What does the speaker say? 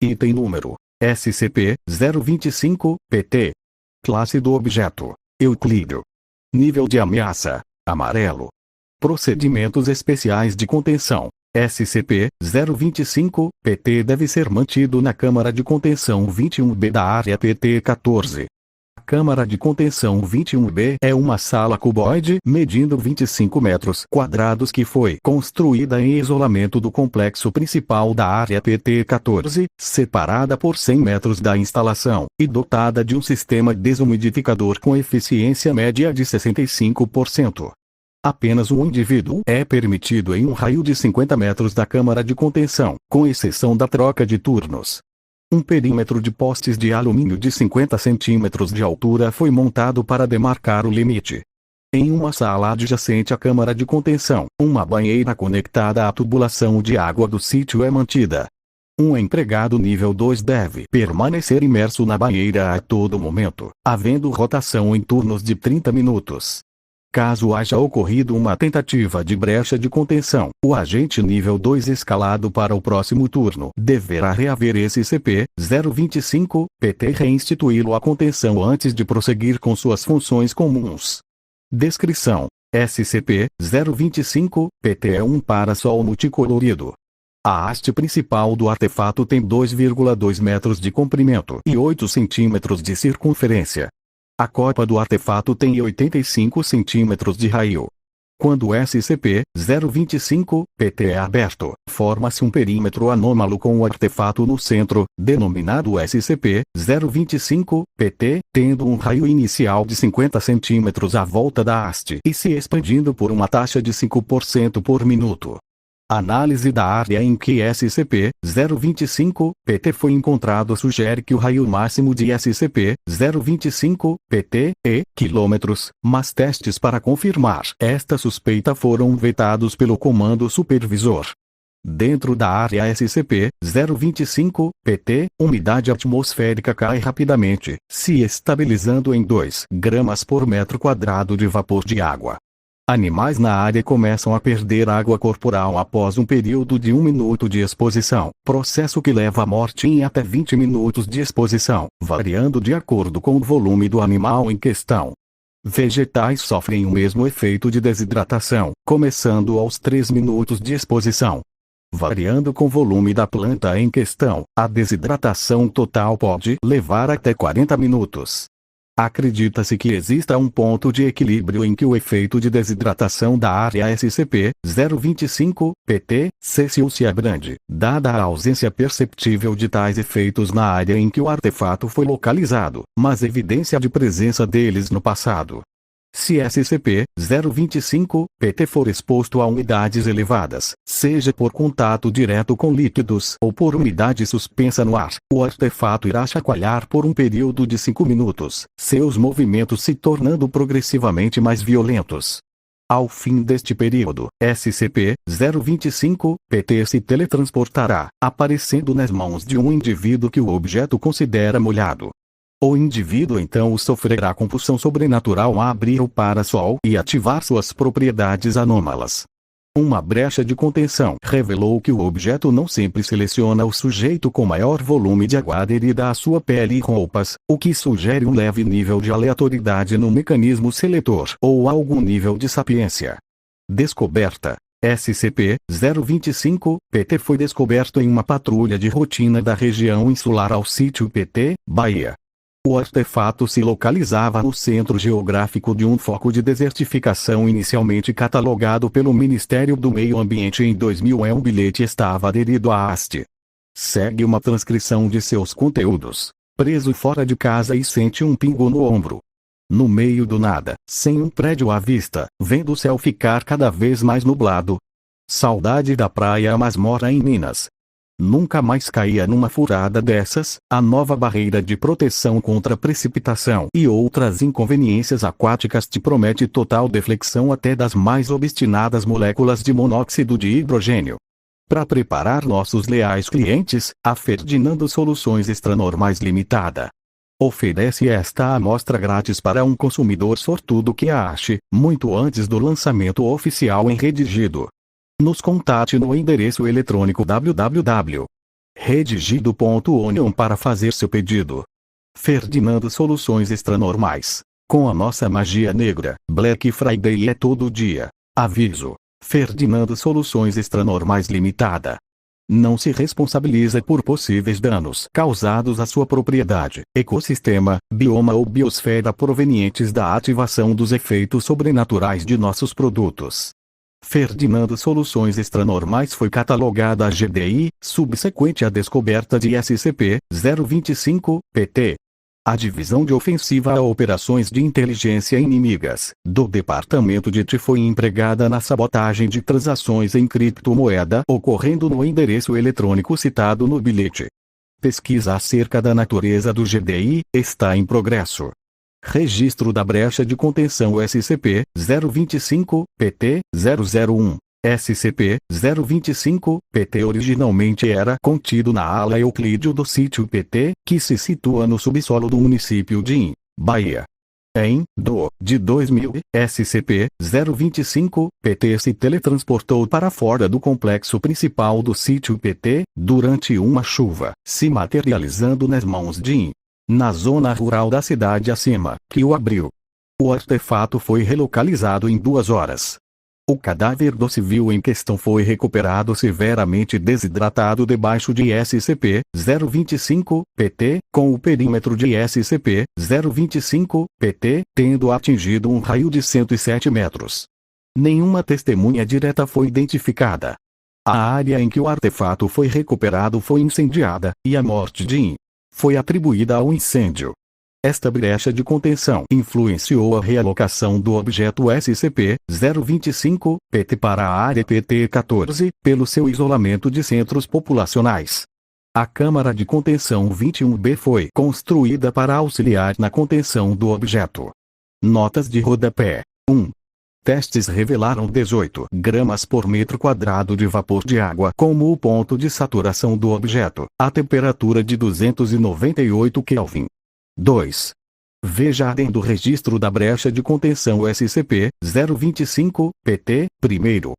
Item número: SCP-025-PT. Classe do objeto: Euclídeo. Nível de ameaça: amarelo. Procedimentos especiais de contenção: SCP-025-PT deve ser mantido na Câmara de Contenção 21B da Área PT-14. A Câmara de Contenção 21B é uma sala cuboide medindo 25 metros quadrados que foi construída em isolamento do complexo principal da Área PT-14, separada por 100 metros da instalação, e dotada de um sistema desumidificador com eficiência média de 65%. Apenas um indivíduo é permitido em um raio de 50 metros da câmara de contenção, com exceção da troca de turnos. Um perímetro de postes de alumínio de 50 centímetros de altura foi montado para demarcar o limite. Em uma sala adjacente à câmara de contenção, uma banheira conectada à tubulação de água do sítio é mantida. Um empregado nível 2 deve permanecer imerso na banheira a todo momento, havendo rotação em turnos de 30 minutos. Caso haja ocorrido uma tentativa de brecha de contenção, o agente nível 2 escalado para o próximo turno deverá reaver SCP-025-PT e reinstituí-lo à contenção antes de prosseguir com suas funções comuns. Descrição: SCP-025-PT é um parasol multicolorido. A haste principal do artefato tem 2,2 metros de comprimento e 8 centímetros de circunferência. A copa do artefato tem 85 centímetros de raio. Quando o SCP-025-PT é aberto, forma-se um perímetro anômalo com o artefato no centro, denominado SCP-025-PT, tendo um raio inicial de 50 centímetros à volta da haste e se expandindo por uma taxa de 5% por minuto. Análise da área em que SCP-025-PT foi encontrado sugere que o raio máximo de SCP-025-PT é quilômetros, mas testes para confirmar esta suspeita foram vetados pelo Comando Supervisor. Dentro da área SCP-025-PT, umidade atmosférica cai rapidamente, se estabilizando em 2 gramas por metro quadrado de vapor de água. Animais na área começam a perder água corporal após um período de 1 minuto de exposição, processo que leva à morte em até 20 minutos de exposição, variando de acordo com o volume do animal em questão. Vegetais sofrem o mesmo efeito de desidratação, começando aos 3 minutos de exposição. Variando com o volume da planta em questão, a desidratação total pode levar até 40 minutos. Acredita-se que exista um ponto de equilíbrio em que o efeito de desidratação da área SCP-025-PT se abrande, dada a ausência perceptível de tais efeitos na área em que o artefato foi localizado, mas evidência de presença deles no passado. Se SCP-025-PT for exposto a umidades elevadas, seja por contato direto com líquidos ou por umidade suspensa no ar, o artefato irá chacoalhar por um período de 5 minutos, seus movimentos se tornando progressivamente mais violentos. Ao fim deste período, SCP-025-PT se teletransportará, aparecendo nas mãos de um indivíduo que o objeto considera molhado. O indivíduo então sofrerá compulsão sobrenatural a abrir o parasol e ativar suas propriedades anômalas. Uma brecha de contenção revelou que o objeto não sempre seleciona o sujeito com maior volume de água aderida à sua pele e roupas, o que sugere um leve nível de aleatoriedade no mecanismo seletor ou algum nível de sapiência. Descoberta: SCP-025-PT foi descoberto em uma patrulha de rotina da região insular ao sítio PT, Bahia. O artefato se localizava no centro geográfico de um foco de desertificação inicialmente catalogado pelo Ministério do Meio Ambiente em 2000. Um bilhete estava aderido à haste. Segue uma transcrição de seus conteúdos. Preso fora de casa e sente um pingo no ombro. No meio do nada, sem um prédio à vista, vendo o céu ficar cada vez mais nublado. Saudade da praia, mas mora em Minas. Nunca mais caía numa furada dessas, a nova barreira de proteção contra precipitação e outras inconveniências aquáticas te promete total deflexão até das mais obstinadas moléculas de monóxido de hidrogênio. Para preparar nossos leais clientes, a Ferdinando Soluções Extranormais Limitada oferece esta amostra grátis para um consumidor sortudo que a ache, muito antes do lançamento oficial em redigido. Nos contate no endereço eletrônico www. Redigido.onion para fazer seu pedido. Ferdinando Soluções Extranormais. Com a nossa magia negra, Black Friday é todo dia. Aviso. Ferdinando Soluções Extranormais Limitada. Não se responsabiliza por possíveis danos causados à sua propriedade, ecossistema, bioma ou biosfera provenientes da ativação dos efeitos sobrenaturais de nossos produtos. Ferdinando Soluções Extranormais foi catalogada a GDI, subsequente à descoberta de SCP-025-PT. A Divisão de Ofensiva a Operações de Inteligência Inimigas, do Departamento de TI foi empregada na sabotagem de transações em criptomoeda ocorrendo no endereço eletrônico citado no bilhete. Pesquisa acerca da natureza do GDI está em progresso. Registro da brecha de contenção SCP-025-PT-001. SCP-025-PT originalmente era contido na ala Euclídeo do sítio PT, que se situa no subsolo do município de Bahia. Em de 2000, SCP-025-PT se teletransportou para fora do complexo principal do sítio PT, durante uma chuva, se materializando nas mãos de na zona rural da cidade acima, que o abriu. O artefato foi relocalizado em 2 horas. O cadáver do civil em questão foi recuperado severamente desidratado debaixo de SCP-025-PT, com o perímetro de SCP-025-PT tendo atingido um raio de 107 metros. Nenhuma testemunha direta foi identificada. A área em que o artefato foi recuperado foi incendiada, e a morte de foi atribuída ao incêndio. Esta brecha de contenção influenciou a realocação do objeto SCP-025-PT para a área PT-14, pelo seu isolamento de centros populacionais. A Câmara de Contenção 21B foi construída para auxiliar na contenção do objeto. Notas de rodapé. 1. Testes revelaram 18 gramas por metro quadrado de vapor de água como o ponto de saturação do objeto, a temperatura de 298 Kelvin. 2. Veja adendo registro da brecha de contenção SCP-025-PT, primeiro.